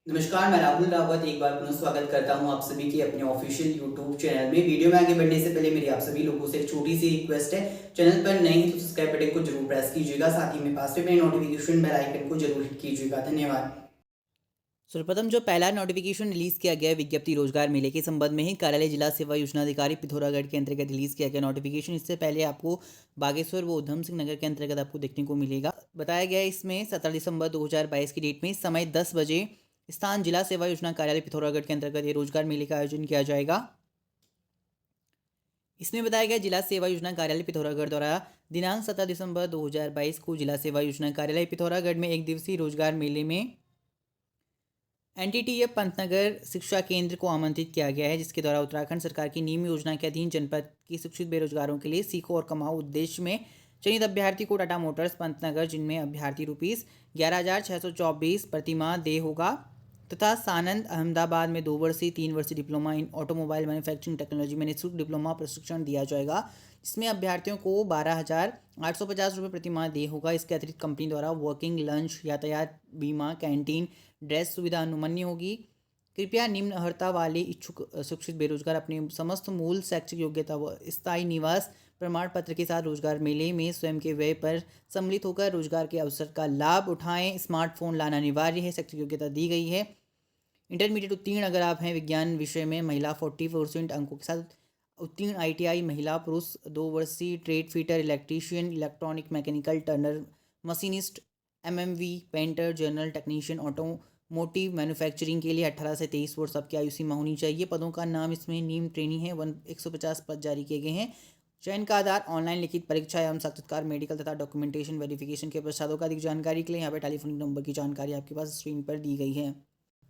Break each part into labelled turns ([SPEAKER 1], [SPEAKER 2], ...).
[SPEAKER 1] नमस्कार, मैं राहुल रावत एक बार पुनः स्वागत करता हूं आप सभी के अपने ऑफिशियल यूट्यूब चैनल में। वीडियो में आगे बढ़ने से पहले मेरी आप सभी लोगों से एक छोटी सी रिक्वेस्ट है। चैनल पर नए हैं तो सब्सक्राइब बटन को जरूर प्रेस कीजिएगा, साथ ही में पास में बने नोटिफिकेशन बेल आइकन को जरूर हिट कीजिएगा। धन्यवाद। सर्वप्रथम जो पहला नोटिफिकेशन रिलीज किया गया है विज्ञप्ति रोजगार मेले के संबंध में ही कार्यालय जिला सेवा योजना अधिकारी पिथौरागढ़ के अंतर्गत रिलीज किया गया नोटिफिकेशन। इससे पहले आपको बागेश्वर व उधम सिंह नगर के अंतर्गत आपको देखने को मिलेगा। बताया गया है इसमें 17 दिसंबर 2022 की डेट में समय 10 बजे स्थान जिला सेवा योजना कार्यालय पिथौरागढ़ के अंतर्गत ये रोजगार मेले का आयोजन किया जाएगा। इसमें बताया गया जिला सेवा योजना कार्यालय पिथौरागढ़ द्वारा दिनांक 17 दिसंबर 2022 को जिला सेवा योजना कार्यालय पिथौरागढ़ में एक दिवसीय रोजगार मेले में एनटीटीएफ पंतनगर शिक्षा केंद्र को आमंत्रित किया गया है, जिसके द्वारा उत्तराखंड सरकार की नीम योजना के अधीन जनपद की शिक्षित बेरोजगारों के लिए सीखो और कमाओ उद्देश्य में चयनित अभ्यर्थी को टाटा मोटर्स पंतनगर, जिनमें अभ्यर्थी रुपीज़ 11,624 प्रतिमाह देय होगा, तथा सानंद अहमदाबाद में 2 वर्षीय 3 वर्षीय diploma in automobile manufacturing technology में निःशुल्क डिप्लोमा प्रशिक्षण दिया जाएगा, जिसमें अभ्यर्थियों को 12,850 रुपये प्रतिमाह देय होगा। इसके अतिरिक्त कंपनी द्वारा वर्किंग, लंच, यातायात बीमा, कैंटीन, ड्रेस सुविधा अनुमन्य होगी। कृपया निम्न अर्हता वाले इच्छुक शिक्षित बेरोजगार अपने समस्त मूल शैक्षिक योग्यता व स्थायी निवास प्रमाण पत्र के साथ रोजगार मेले में स्वयं के व्यय पर सम्मिलित होकर रोजगार के अवसर का लाभ उठाएं। स्मार्टफोन लाना अनिवार्य है। शैक्षिक योग्यता दी गई है इंटरमीडिएट उत्तीर्ण अगर आप हैं विज्ञान विषय में, महिला 40% अंकों के साथ उत्तीर्ण, ITI महिला, पुरुष 2 वर्षीय trade fitter, electrician, electronic, mechanical, Turner, machinist, MMV, painter, general technician, automotive manufacturing के लिए 18 से 23 वर्ष आपकी आयु सीमा होनी चाहिए। पदों का नाम इसमें नीम ट्रेनी है। 150 पद जारी किए गए हैं। चयन का आधार ऑनलाइन लिखित परीक्षा एवं साक्षात्कार, मेडिकल तथा डॉक्यूमेंटेशन वेरिफिकेशन के पश्चात होगा। अधिक जानकारी के लिए यहाँ पे टेलीफोनिक नंबर की जानकारी आपके पास स्क्रीन पर दी गई है।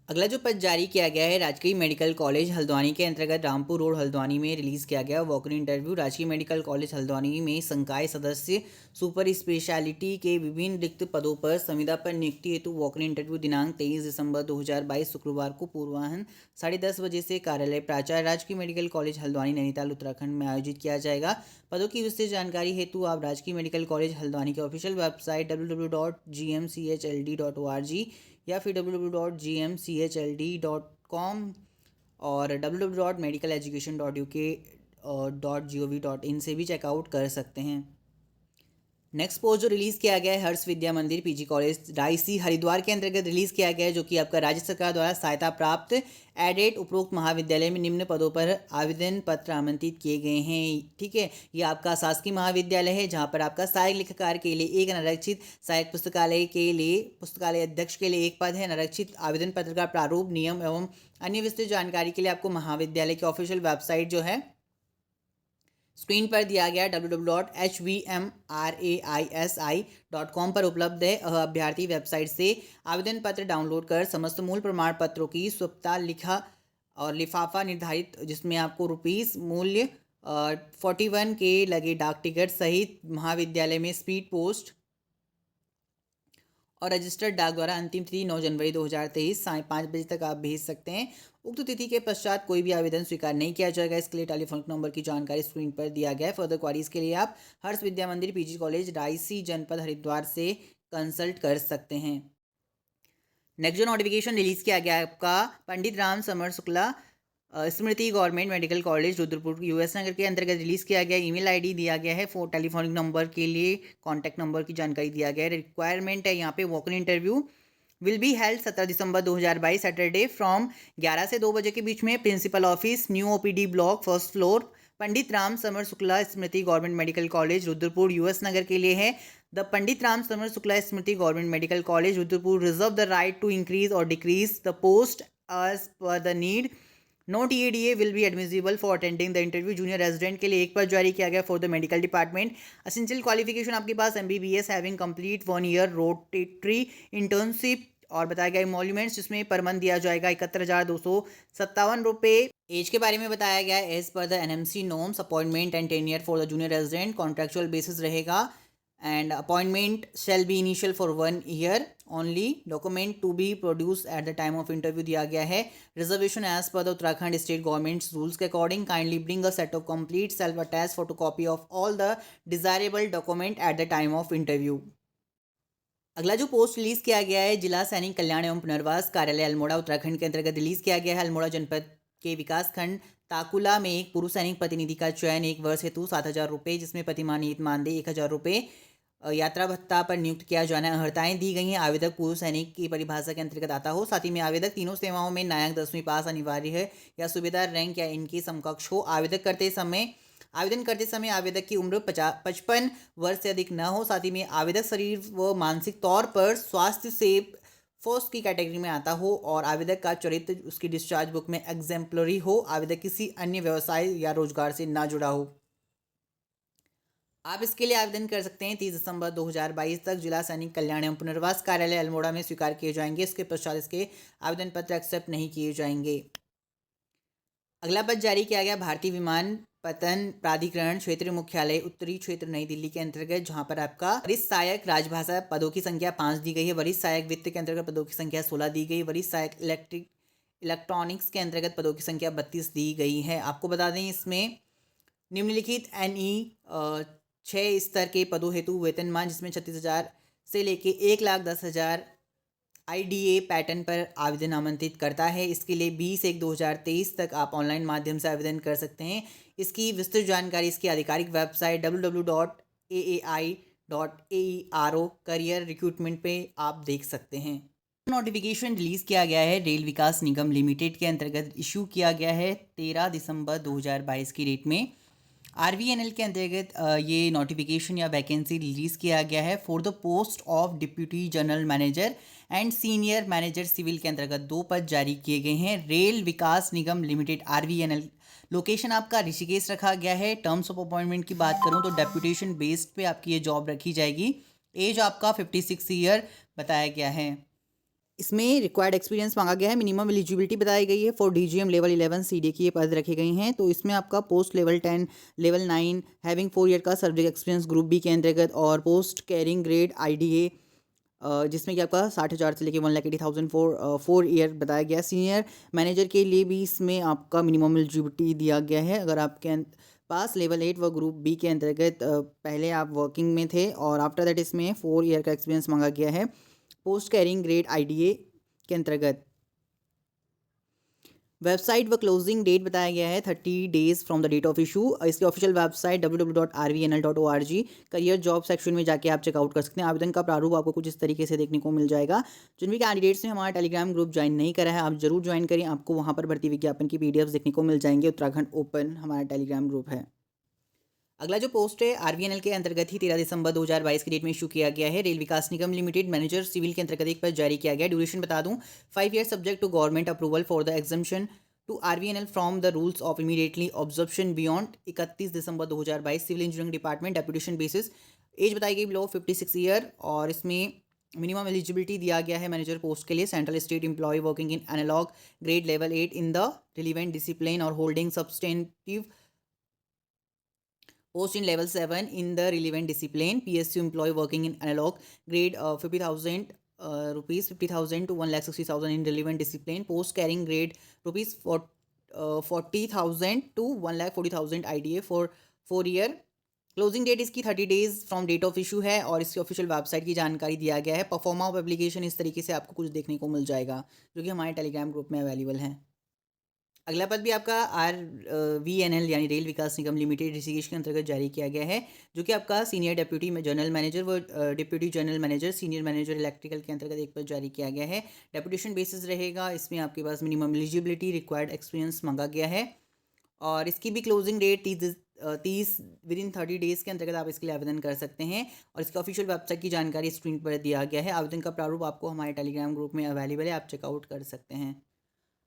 [SPEAKER 1] अगला जो पद जारी किया गया है राजकीय मेडिकल कॉलेज हल्द्वानी के अंतर्गत रामपुर रोड हल्द्वानी में रिलीज किया गया वॉक इन इंटरव्यू। राजकीय मेडिकल कॉलेज हल्द्वानी में संकाय सदस्य सुपर स्पेशलिटी के विभिन्न रिक्त पदों पर संविदा पर नियुक्ति हेतु वॉक इन इंटरव्यू दिनांक 23 दिसंबर 2022 शुक्रवार को पूर्वाह्न 10:30 बजे से कार्यालय प्राचार्य राजकीय मेडिकल कॉलेज हल्द्वानी नैनीताल उत्तराखंड में आयोजित किया जाएगा। पदों की विस्तृत जानकारी हेतु आप राजकीय मेडिकल कॉलेज हल्द्वानी के ऑफिशियल वेबसाइट www.gmchld.org या फिर www.gmchld.com और www.medicaleducation.uk.gov.in से भी चेकआउट कर सकते हैं। नेक्स्ट पोस्ट जो रिलीज़ किया गया है हर्ष विद्या मंदिर PG कॉलेज रायसी हरिद्वार के अंतर्गत रिलीज़ किया गया है, जो कि आपका राज्य सरकार द्वारा सहायता प्राप्त एडेड उपरोक्त महाविद्यालय में निम्न पदों पर आवेदन पत्र आमंत्रित किए गए हैं। ठीक है, ये आपका शासकीय महाविद्यालय है, जहाँ पर आपका सहायक लेखाकार के लिए एक अनारक्षित, सहायक पुस्तकालय के लिए पुस्तकालय अध्यक्ष के लिए एक पद है। अनारक्षित आवेदन पत्र का प्रारूप, नियम एवं अन्य विस्तृत जानकारी के लिए आपको महाविद्यालय की ऑफिशियल वेबसाइट जो है स्क्रीन पर दिया गया www.hvmraisi.com पर उपलब्ध है। अभ्यर्थी वेबसाइट से आवेदन पत्र डाउनलोड कर समस्त मूल प्रमाण पत्रों की स्वतः लिखा और लिफाफा निर्धारित, जिसमें आपको रुपीज़ मूल्य 41 के लगे डाक टिकट सहित महाविद्यालय में स्पीड पोस्ट और रजिस्टर्ड डाक द्वारा अंतिम तिथि 9 जनवरी 2023 साढ़े 5 बजे तक आप भेज सकते हैं। उक्त तिथि के पश्चात कोई भी आवेदन स्वीकार नहीं किया जाएगा। इसके लिए टेलीफोनिक नंबर की जानकारी स्क्रीन पर दिया गया है। फर्दर क्वारीज के लिए आप हर्ष विद्या मंदिर PG कॉलेज रायसी जनपद हरिद्वार से कंसल्ट कर सकते हैं। नेक्स्ट जो नोटिफिकेशन रिलीज किया गया है आपका Pandit Ram Samar Shukla Smriti government medical college Rudrapur US Nagar के अंतर्गत रिलीज किया गया। ईमेल ID दिया गया है। टेलीफोनिक नंबर के लिए कॉन्टैक्ट नंबर की जानकारी दिया गया है। रिक्वायरमेंट है यहाँ पे walk in interview will be held 17 December 2022 Saturday from 11 से 2 बजे के बीच में principal office new OPD block first floor Pandit Ram Samar Shukla Smriti government medical college Rudrapur US Nagar के लिए है। The Pandit Ram Samar Shukla Smriti government medical college Rudrapur reserve the right to increase और decrease the post as per the need. No TADA will B admissible for attending the interview. Junior resident के लिए एक पद जारी किया गया for the medical department. Essential qualification आपके पास MBBS having complete 1 year rotatory internship और बताया गया इमोल्यूमेंट्स, जिसमें पर मंथ दिया जाएगा 71,257 रुपये। एज के बारे में बताया गया as per the NMC norms. Appointment and tenure for the junior resident contractual basis रहेगा and appointment shall be initial for 1 year only. Document to be produced at the time of interview दिया गया है। Reservation as per the Uttarakhand state government's rules के according kindly bring a set of complete self attached photocopy of all the desirable document at the time of interview। अगला जो post release किया गया है जिला सैनिक कल्याण एवं पुनर्वास कार्यालय अल्मोड़ा उत्तराखंड के अंतर्गत रिलीज किया गया है। अल्मोड़ा जनपद के विकास खंड ताकुला में एक पूर्व सैनिक प्रतिनिधि का चयन 1 वर्ष हेतु 7,000 रुपये, जिसमें प्रतिमाह नियत मानदेय 1,000 रुपये, यात्रा भत्ता पर नियुक्त किया जाना। अर्हताएं दी गई हैं। आवेदक पूर्व सैनिक की परिभाषा के अंतर्गत आता हो। साथ ही में आवेदक तीनों सेवाओं में नायक 10वीं पास अनिवार्य है या सूबेदार रैंक या इनकी समकक्ष हो। आवेदन करते समय आवेदक की उम्र 55 वर्ष से अधिक न हो। साथ ही में आवेदक शरीर व मानसिक तौर पर स्वास्थ्य से फर्स्ट की कैटेगरी में आता हो और आवेदक का चरित्र उसकी डिस्चार्ज बुक में एग्जेम्पलरी हो। आवेदक किसी अन्य व्यवसाय या रोजगार से ना जुड़ा हो। आप इसके लिए आवेदन कर सकते हैं 30 दिसंबर 2022 तक। जिला सैनिक कल्याण एवं पुनर्वास कार्यालय अल्मोड़ा में स्वीकार किए जाएंगे। इसके पश्चात इसके आवेदन पत्र एक्सेप्ट नहीं किए जाएंगे। अगला पद जारी किया गया भारतीय विमानपत्तन प्राधिकरण क्षेत्रीय मुख्यालय उत्तरी क्षेत्र नई दिल्ली के अंतर्गत, जहां पर आपका वरिष्ठ सहायक राजभाषा पदों की संख्या 5 दी गई है। वरिष्ठ सहायक वित्त के अंतर्गत पदों की संख्या 16 दी गई। वरिष्ठ सहायक इलेक्ट्रॉनिक्स के अंतर्गत पदों की संख्या 32 दी गई है। आपको बता दें इसमें निम्नलिखित NE 6 स्तर के पदों हेतु वेतनमान जिसमें 36,000 से लेके 1,10,000 IDA पैटर्न पर आवेदन आमंत्रित करता है। इसके लिए 20/1/2023 तक आप ऑनलाइन माध्यम से आवेदन कर सकते हैं। इसकी विस्तृत जानकारी इसकी आधिकारिक वेबसाइट www.aai.aero करियर रिक्रूटमेंट पे आप देख सकते हैं। नोटिफिकेशन रिलीज किया गया है रेल विकास निगम लिमिटेड के अंतर्गत, इशू किया गया है 13 दिसंबर 2022 की डेट में। RVNL के अंतर्गत ये नोटिफिकेशन या वैकेंसी रिलीज किया गया है for the post of deputy general manager and senior manager civil के अंतर्गत 2 पद जारी किए गए हैं। रेल विकास निगम लिमिटेड RVNL, लोकेशन आपका ऋषिकेश रखा गया है। टर्म्स ऑफ अपॉइंटमेंट की बात करूं तो डेप्यूटेशन बेस्ड पे आपकी ये जॉब रखी जाएगी। एज आपका 56 ईयर बताया गया है। इसमें रिक्वायर्ड एक्सपीरियंस मांगा गया है। मिनिमम एलिजिबिलिटी बताई गई है फॉर DGM लेवल 11 CD की ये पद रखे गए हैं। तो इसमें आपका post level 10 level 9 having 4 year का सब्जेक्ट एक्सपीरियंस ग्रुप बी के अंतर्गत और पोस्ट कैरिंग ग्रेड IDA जिसमें कि आपका 60,000 से लेकर 1,80,000 4 ईयर बताया गया। सीनियर मैनेजर के लिए भी इसमें आपका मिनिमम एलिजिबिलिटी दिया गया है। अगर आपके पास लेवल 8 व ग्रुप बी के अंतर्गत पहले आप वर्किंग में थे और आफ्टर दैट इसमें 4 ईयर का एक्सपीरियंस मांगा गया है पोस्ट कैरिंग ग्रेड IDA के अंतर्गत। वेबसाइट व क्लोजिंग डेट बताया गया है 30 days from the date of issue. इसकी official website www.rvnl.org career job section में जाके आप चेकआउट कर सकते हैं। आवेदन का प्रारूप आपको कुछ इस तरीके से देखने को मिल जाएगा। जिन भी कैंडिडेट्स ने हमारा टेलीग्राम ग्रुप ज्वाइन नहीं करा है आप जरूर ज्वाइन करें। आपको वहाँ पर भर्ती विज्ञापन की PDFs देखने को मिल जाएंगे। उत्तराखंड ओपन हमारा टेलीग्राम ग्रुप है। अगला जो पोस्ट है RVNL के अंतर्गत ही 13 दिसंबर 2022 की डेट में इशू किया गया है। Rail Vikas Nigam limited manager civil के अंतर्गत एक पद जारी किया गया। ड्यूरेशन बता दूं 5 year subject to government approval for the exemption to RVNL from the rules of immediately absorption beyond 31 December 2022 civil engineering department deputation basis. As बताई गई बिलो 56 ईयर और इसमें मिनिमम एलिजिबिलिटी दिया गया है मैनेजर पोस्ट के लिए central state employ working in analog grade level 8 in the relevant discipline और holding substantive post in level 7 in the relevant discipline. PSU employee working in analog grade 50,000 rupees 50,000 to 1,60,000 in relevant discipline. Post carrying grade rupees 40,000 to 1,40,000 IDA for 4 year. Closing date इसकी 30 days from date of issue है और इसकी official website की जानकारी दिया गया है। Pro forma of application इस तरीके से आपको कुछ देखने को मिल जाएगा जो कि हमारे टेलीग्राम ग्रुप में अवेलेबल है। अगला पद भी आपका RVNL यानी रेल विकास निगम लिमिटेड ऋषिकेश के अंतर्गत जारी किया गया है जो कि आपका सीनियर डिप्यूटी जनरल मैनेजर व deputy general manager senior manager electrical के अंतर्गत एक पद जारी किया गया है। डेप्यूटेशन बेसिस रहेगा। इसमें आपके पास मिनिमम एलिजिबिलिटी रिक्वायर्ड एक्सपीरियंस मांगा गया है और इसकी भी क्लोजिंग डेट 30 विदिन 30 डेज़ के अंतर्गत आप इसके लिए आवेदन कर सकते हैं और इसकी ऑफिशियल वेबसाइट की जानकारी स्क्रीन पर दिया गया है। आवेदन का प्रारूप आपको हमारे टेलीग्राम ग्रुप में अवेलेबल है, आप चेकआउट कर सकते हैं।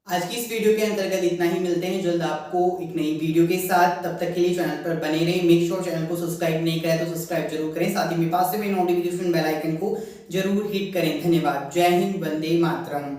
[SPEAKER 1] आज की इस वीडियो के अंतर्गत इतना ही। मिलते हैं जल्द आपको एक नई वीडियो के साथ। तब तक के लिए चैनल पर बने रहें। मेक श्योर चैनल को सब्सक्राइब नहीं करें तो सब्सक्राइब जरूर करें। साथ ही में पास से नोटिफिकेशन बेल आइकन को जरूर हिट करें। धन्यवाद। जय हिंद, वंदे मातरम।